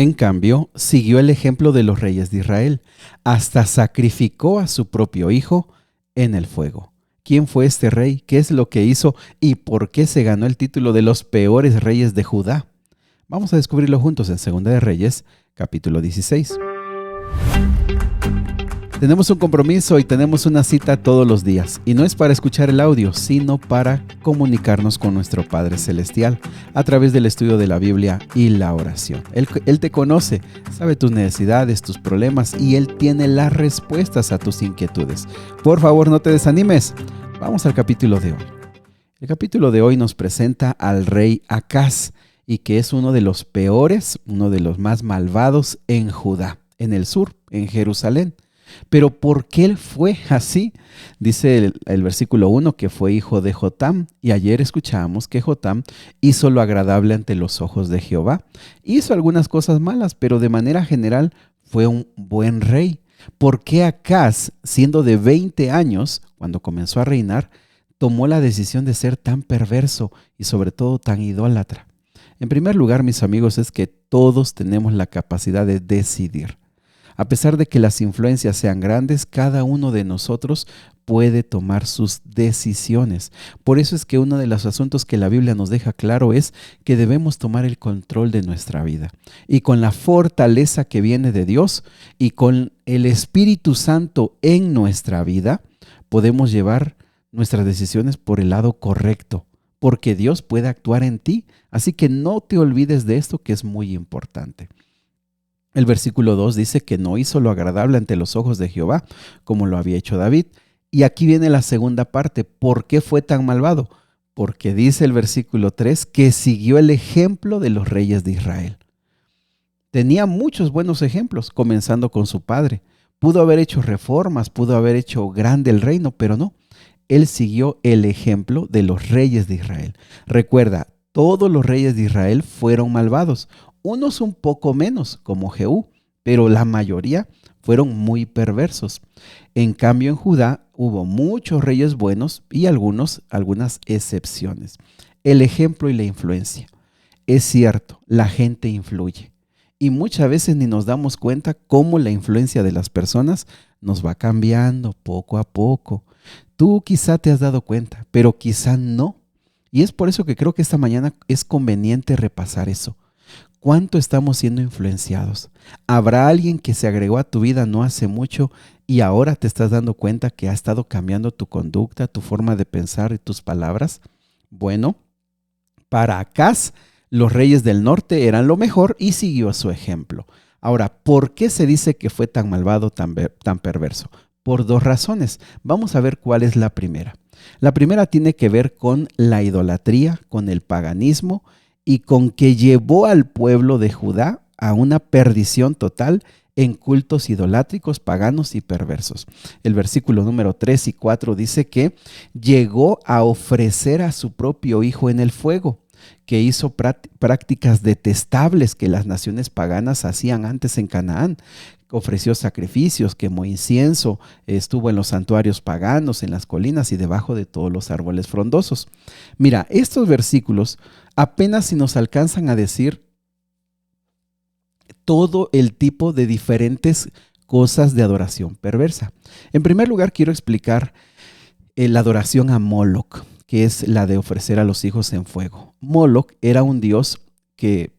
En cambio, siguió el ejemplo de los reyes de Israel, hasta sacrificó a su propio hijo en el fuego. ¿Quién fue este rey? ¿Qué es lo que hizo? ¿Y por qué se ganó el título de los peores reyes de Judá? Vamos a descubrirlo juntos en Segunda de Reyes, capítulo 16. Tenemos un compromiso y tenemos una cita todos los días. Y no es para escuchar el audio, sino para comunicarnos con nuestro Padre Celestial a través del estudio de la Biblia y la oración. Él te conoce, sabe tus necesidades, tus problemas y Él tiene las respuestas a tus inquietudes. Por favor, no te desanimes. Vamos al capítulo de hoy. El capítulo de hoy nos presenta al rey Acaz y que es uno de los peores, uno de los más malvados en Judá, en el sur, en Jerusalén. Pero ¿por qué él fue así? Dice el versículo 1 que fue hijo de Jotam, y ayer escuchábamos que Jotam hizo lo agradable ante los ojos de Jehová. Hizo algunas cosas malas, pero de manera general fue un buen rey. ¿Por qué Acaz, siendo de 20 años, cuando comenzó a reinar, tomó la decisión de ser tan perverso y sobre todo tan idólatra? En primer lugar, mis amigos, es que todos tenemos la capacidad de decidir. A pesar de que las influencias sean grandes, cada uno de nosotros puede tomar sus decisiones. Por eso es que uno de los asuntos que la Biblia nos deja claro es que debemos tomar el control de nuestra vida. Y con la fortaleza que viene de Dios y con el Espíritu Santo en nuestra vida, podemos llevar nuestras decisiones por el lado correcto, porque Dios puede actuar en ti. Así que no te olvides de esto, que es muy importante. El versículo 2 dice que no hizo lo agradable ante los ojos de Jehová, como lo había hecho David. Y aquí viene la segunda parte. ¿Por qué fue tan malvado? Porque dice el versículo 3 que siguió el ejemplo de los reyes de Israel. Tenía muchos buenos ejemplos, comenzando con su padre. Pudo haber hecho reformas, pudo haber hecho grande el reino, pero no. Él siguió el ejemplo de los reyes de Israel. Recuerda, todos los reyes de Israel fueron malvados. Unos un poco menos, como Jehú, pero la mayoría fueron muy perversos. En cambio, en Judá hubo muchos reyes buenos y algunas excepciones. El ejemplo y la influencia. Es cierto, la gente influye. Y muchas veces ni nos damos cuenta cómo la influencia de las personas nos va cambiando poco a poco. Tú quizá te has dado cuenta, pero quizá no. Y es por eso que creo que esta mañana es conveniente repasar eso. ¿Cuánto estamos siendo influenciados? ¿Habrá alguien que se agregó a tu vida no hace mucho y ahora te estás dando cuenta que ha estado cambiando tu conducta, tu forma de pensar y tus palabras? Bueno, para Acaz, los reyes del norte eran lo mejor y siguió su ejemplo. Ahora, ¿por qué se dice que fue tan malvado, tan perverso? Por dos razones. Vamos a ver cuál es la primera. La primera tiene que ver con la idolatría, con el paganismo, y con que llevó al pueblo de Judá a una perdición total en cultos idolátricos, paganos y perversos. El versículo número 3 y 4 dice que llegó a ofrecer a su propio hijo en el fuego, que hizo prácticas detestables que las naciones paganas hacían antes en Canaán. Ofreció sacrificios, quemó incienso, estuvo en los santuarios paganos, en las colinas y debajo de todos los árboles frondosos. Mira, estos versículos apenas si nos alcanzan a decir todo el tipo de diferentes cosas de adoración perversa. En primer lugar, quiero explicar la adoración a Moloch, que es la de ofrecer a los hijos en fuego. Moloch era un dios que,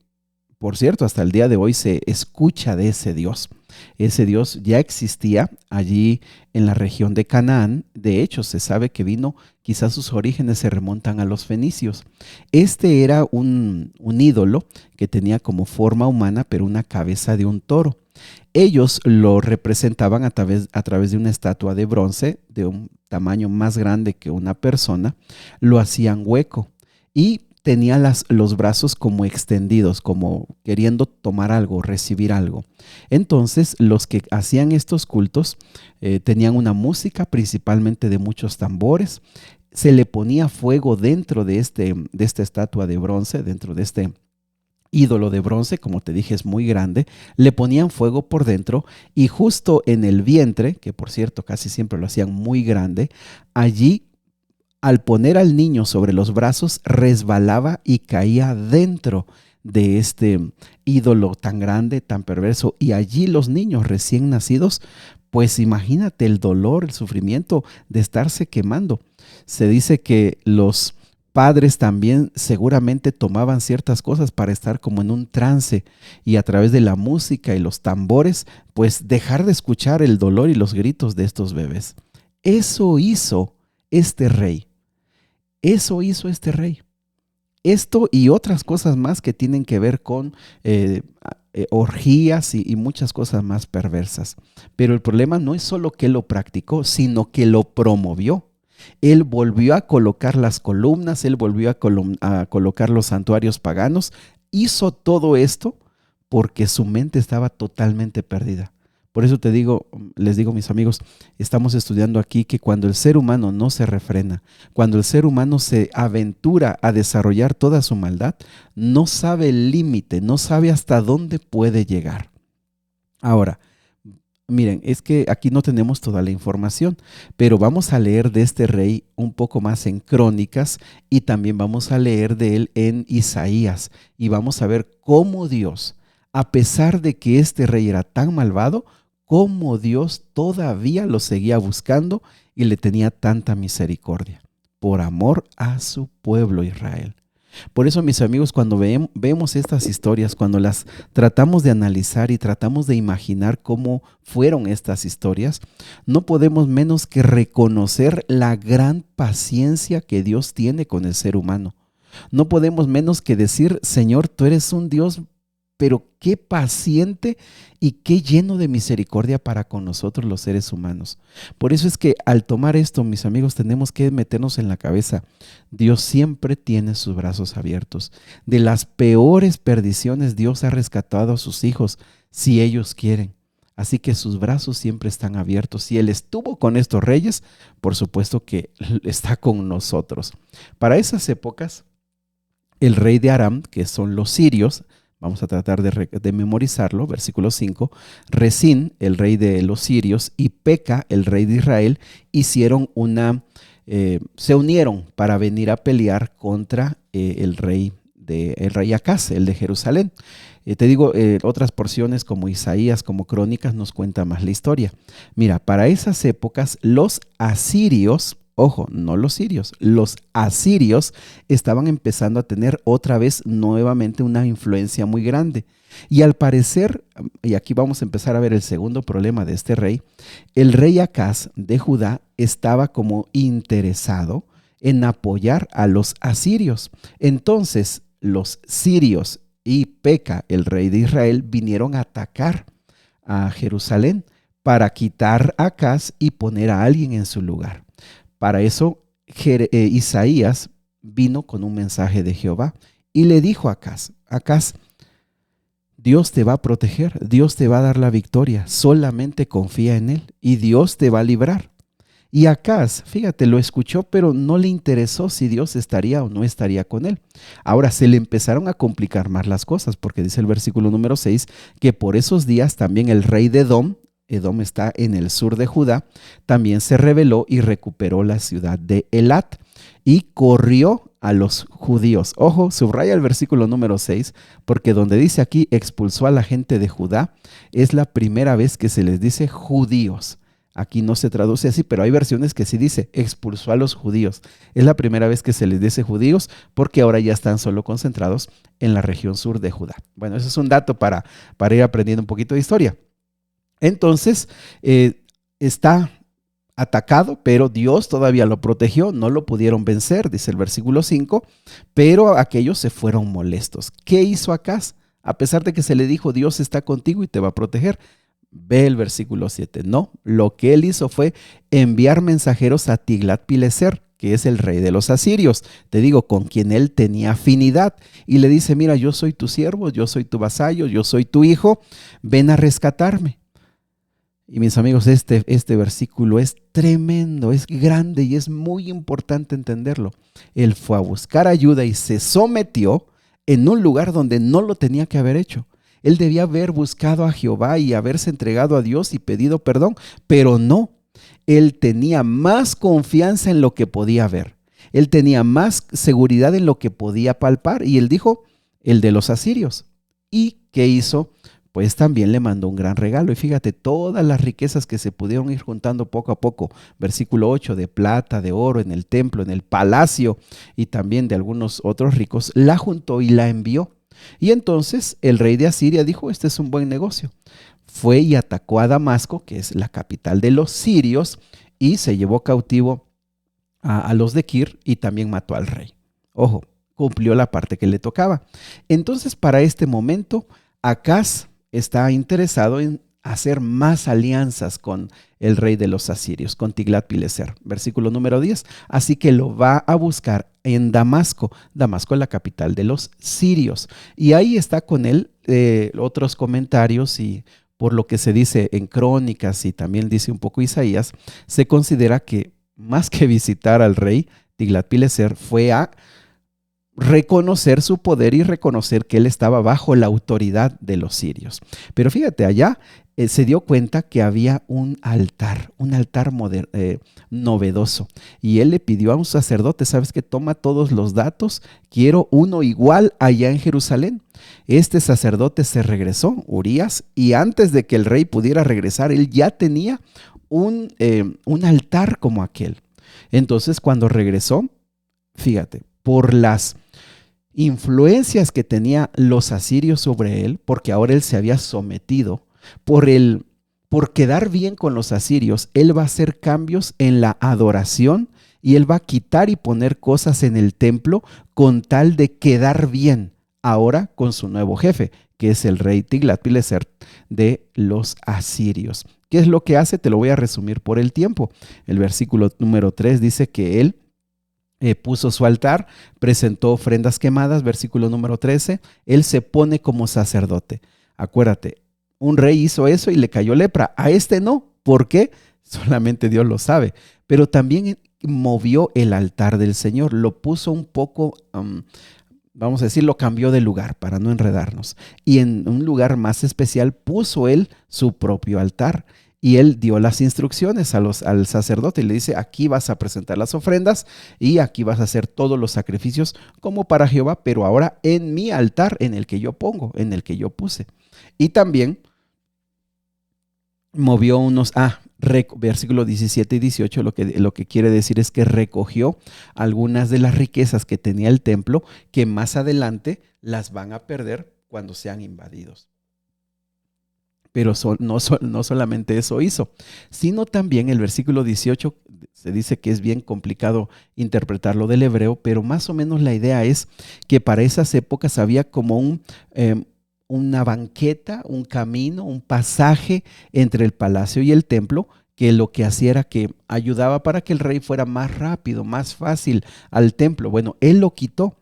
por cierto, hasta el día de hoy se escucha de ese dios. Ese dios ya existía allí en la región de Canaán. De hecho, se sabe que quizás sus orígenes se remontan a los fenicios. Este era un ídolo que tenía como forma humana, pero una cabeza de un toro. Ellos lo representaban a través de una estatua de bronce de un tamaño más grande que una persona. Lo hacían hueco y tenía los brazos como extendidos, como queriendo tomar algo, recibir algo. Entonces, los que hacían estos cultos tenían una música principalmente de muchos tambores. Se le ponía fuego dentro de esta estatua de bronce, dentro de este ídolo de bronce, como te dije, es muy grande. Le ponían fuego por dentro y justo en el vientre, que por cierto casi siempre lo hacían muy grande, allí, al poner al niño sobre los brazos, resbalaba y caía dentro de este ídolo tan grande, tan perverso, y allí los niños recién nacidos, pues imagínate el dolor, el sufrimiento de estarse quemando. Se dice que los padres también seguramente tomaban ciertas cosas para estar como en un trance y a través de la música y los tambores, pues dejar de escuchar el dolor y los gritos de estos bebés. Eso hizo este rey. Eso hizo este rey. Esto y otras cosas más que tienen que ver con orgías y muchas cosas más perversas. Pero el problema no es solo que lo practicó, sino que lo promovió. Él volvió a colocar las columnas, él volvió a colocar los santuarios paganos. Hizo todo esto porque su mente estaba totalmente perdida. Por eso les digo, mis amigos, estamos estudiando aquí que cuando el ser humano no se refrena, cuando el ser humano se aventura a desarrollar toda su maldad, no sabe el límite, no sabe hasta dónde puede llegar. Ahora, miren, es que aquí no tenemos toda la información, pero vamos a leer de este rey un poco más en Crónicas y también vamos a leer de él en Isaías y vamos a ver cómo Dios, a pesar de que este rey era tan malvado, cómo Dios todavía lo seguía buscando y le tenía tanta misericordia por amor a su pueblo Israel. Por eso, mis amigos, cuando vemos estas historias, cuando las tratamos de analizar y tratamos de imaginar cómo fueron estas historias, no podemos menos que reconocer la gran paciencia que Dios tiene con el ser humano. No podemos menos que decir, Señor, tú eres un Dios, pero qué paciente y qué lleno de misericordia para con nosotros los seres humanos. Por eso es que al tomar esto, mis amigos, tenemos que meternos en la cabeza. Dios siempre tiene sus brazos abiertos. De las peores perdiciones, Dios ha rescatado a sus hijos si ellos quieren. Así que sus brazos siempre están abiertos. Si Él estuvo con estos reyes, por supuesto que está con nosotros. Para esas épocas, el rey de Aram, que son los sirios, vamos a tratar de memorizarlo, versículo 5. Resín, el rey de los sirios, y Peca, el rey de Israel, se unieron para venir a pelear contra el rey Acaz, el de Jerusalén. Otras porciones como Isaías, como Crónicas, nos cuenta más la historia. Mira, para esas épocas, los asirios, ojo, no los sirios, los asirios estaban empezando a tener otra vez nuevamente una influencia muy grande. Y al parecer, y aquí vamos a empezar a ver el segundo problema de este rey, el rey Acaz de Judá estaba como interesado en apoyar a los asirios. Entonces, los sirios y Peca, el rey de Israel, vinieron a atacar a Jerusalén para quitar a Acaz y poner a alguien en su lugar. Para eso, Isaías vino con un mensaje de Jehová y le dijo a Acaz, Acaz, Dios te va a proteger, Dios te va a dar la victoria, solamente confía en Él y Dios te va a librar. Y Acaz, fíjate, lo escuchó, pero no le interesó si Dios estaría o no estaría con él. Ahora se le empezaron a complicar más las cosas, porque dice el versículo número 6, que por esos días también el rey de Edom está en el sur de Judá, también se rebeló y recuperó la ciudad de Elat y corrió a los judíos. Ojo, subraya el versículo número 6, porque donde dice aquí expulsó a la gente de Judá, es la primera vez que se les dice judíos. Aquí no se traduce así, pero hay versiones que sí dice expulsó a los judíos. Es la primera vez que se les dice judíos porque ahora ya están solo concentrados en la región sur de Judá. Bueno, eso es un dato para ir aprendiendo un poquito de historia. Entonces, está atacado, pero Dios todavía lo protegió, no lo pudieron vencer, dice el versículo 5, pero aquellos se fueron molestos. ¿Qué hizo Acaz? A pesar de que se le dijo, Dios está contigo y te va a proteger. Ve el versículo 7. No, lo que él hizo fue enviar mensajeros a Tiglat-Pileser, que es el rey de los asirios, te digo, con quien él tenía afinidad, y le dice, mira, yo soy tu siervo, yo soy tu vasallo, yo soy tu hijo, ven a rescatarme. Y mis amigos, este versículo es tremendo, es grande y es muy importante entenderlo. Él fue a buscar ayuda y se sometió en un lugar donde no lo tenía que haber hecho. Él debía haber buscado a Jehová y haberse entregado a Dios y pedido perdón, pero no. Él tenía más confianza en lo que podía ver. Él tenía más seguridad en lo que podía palpar y él dijo, el de los asirios. ¿Y qué hizo? Pues también le mandó un gran regalo. Y fíjate, todas las riquezas que se pudieron ir juntando poco a poco, versículo 8, de plata, de oro en el templo, en el palacio y también de algunos otros ricos, la juntó y la envió. Y entonces el rey de Asiria dijo, este es un buen negocio. Fue y atacó a Damasco, que es la capital de los sirios, y se llevó cautivo a los de Kir y también mató al rey. Ojo, cumplió la parte que le tocaba. Entonces, para este momento, Acaz está interesado en hacer más alianzas con el rey de los asirios, con Tiglat-Pileser. Versículo número 10. Así que lo va a buscar en Damasco. Damasco es la capital de los sirios. Y ahí está con él otros comentarios y por lo que se dice en Crónicas y también dice un poco Isaías, se considera que más que visitar al rey, Tiglat-Pileser fue a reconocer su poder y reconocer que él estaba bajo la autoridad de los sirios. Pero fíjate, allá se dio cuenta que había un altar novedoso. Y él le pidió a un sacerdote, ¿sabes qué? Toma todos los datos, quiero uno igual allá en Jerusalén. Este sacerdote se regresó, Urías, y antes de que el rey pudiera regresar, él ya tenía un altar como aquel. Entonces, cuando regresó, fíjate, por las influencias que tenía los asirios sobre él, porque ahora él se había sometido, por quedar bien con los asirios, él va a hacer cambios en la adoración y él va a quitar y poner cosas en el templo con tal de quedar bien ahora con su nuevo jefe, que es el rey Tiglat-Pileser de los asirios. ¿Qué es lo que hace? Te lo voy a resumir por el tiempo. El versículo número 3 dice que él puso su altar, presentó ofrendas quemadas, versículo número 13, él se pone como sacerdote. Acuérdate, un rey hizo eso y le cayó lepra, a este no. ¿Por qué? Solamente Dios lo sabe. Pero también movió el altar del Señor, lo puso un poco, vamos a decir, lo cambió de lugar para no enredarnos. Y en un lugar más especial puso él su propio altar. Y él dio las instrucciones al sacerdote y le dice, aquí vas a presentar las ofrendas y aquí vas a hacer todos los sacrificios como para Jehová, pero ahora en mi altar, en el que yo pongo, en el que yo puse. Y también movió versículo 17 y 18, lo que quiere decir es que recogió algunas de las riquezas que tenía el templo, que más adelante las van a perder cuando sean invadidos. Pero no solamente eso hizo, sino también el versículo 18, se dice que es bien complicado interpretarlo del hebreo, pero más o menos la idea es que para esas épocas había como una banqueta, un camino, un pasaje entre el palacio y el templo, que lo que hacía era que ayudaba para que el rey fuera más rápido, más fácil al templo. Bueno, él lo quitó.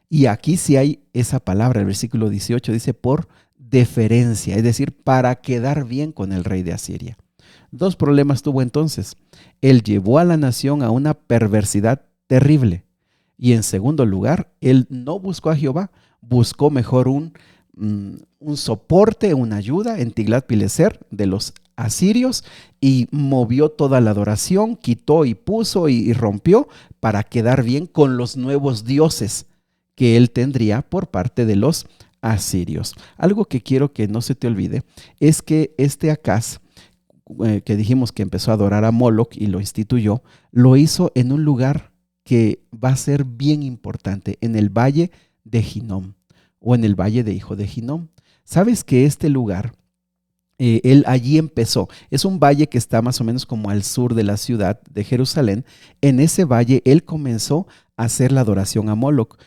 Y aquí sí hay esa palabra, el versículo 18 dice por deferencia, es decir, para quedar bien con el rey de Asiria. Dos problemas tuvo entonces. Él llevó a la nación a una perversidad terrible. Y en segundo lugar, él no buscó a Jehová, buscó mejor un soporte, una ayuda en Tiglat-Pileser de los asirios y movió toda la adoración, quitó y puso y rompió para quedar bien con los nuevos dioses que él tendría por parte de los asirios. Algo que quiero que no se te olvide es que este Acaz, que dijimos que empezó a adorar a Moloch y lo instituyó, lo hizo en un lugar que va a ser bien importante, en el valle de Ginom o en el valle de hijo de Ginom. ¿Sabes que este lugar, él allí empezó? Es un valle que está más o menos como al sur de la ciudad de Jerusalén. En ese valle él comenzó a hacer la adoración a Moloch.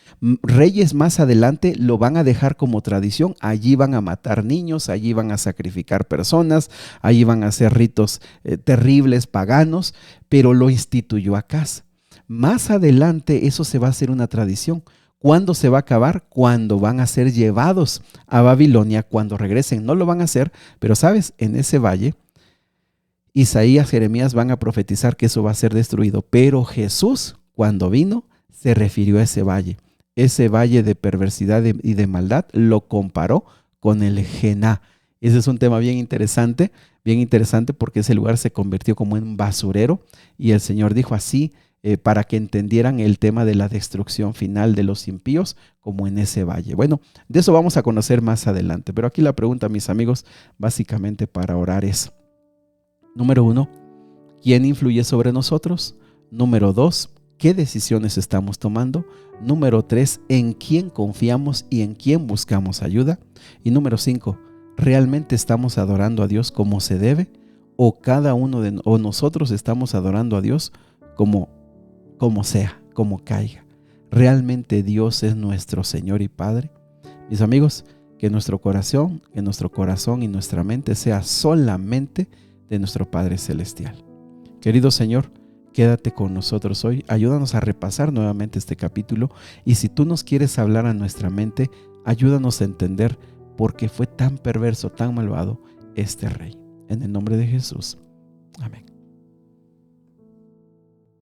Reyes más adelante lo van a dejar como tradición. Allí van a matar niños, allí van a sacrificar personas, allí van a hacer ritos terribles, paganos, pero lo instituyó Acaz. Más adelante eso se va a hacer una tradición. ¿Cuándo se va a acabar? Cuando van a ser llevados a Babilonia, cuando regresen. No lo van a hacer, pero sabes, en ese valle, Isaías, Jeremías van a profetizar que eso va a ser destruido. Pero Jesús, cuando vino, se refirió a ese valle. Ese valle de perversidad y de maldad lo comparó con el Gená. Ese es un tema bien interesante porque ese lugar se convirtió como en un basurero y el Señor dijo así. para que entendieran el tema de la destrucción final de los impíos, como en ese valle. Bueno, de eso vamos a conocer más adelante, pero aquí la pregunta, mis amigos, básicamente para orar es, número 1, ¿quién influye sobre nosotros? Número 2, ¿qué decisiones estamos tomando? Número 3, ¿en quién confiamos y en quién buscamos ayuda? Y número 5, ¿realmente estamos adorando a Dios como se debe? ¿O cada uno de nosotros estamos adorando a Dios como sea, como caiga? ¿Realmente Dios es nuestro Señor y Padre? Mis amigos, que nuestro corazón y nuestra mente sea solamente de nuestro Padre Celestial. Querido Señor, quédate con nosotros hoy, ayúdanos a repasar nuevamente este capítulo y si tú nos quieres hablar a nuestra mente, ayúdanos a entender por qué fue tan perverso, tan malvado este rey. En el nombre de Jesús. Amén.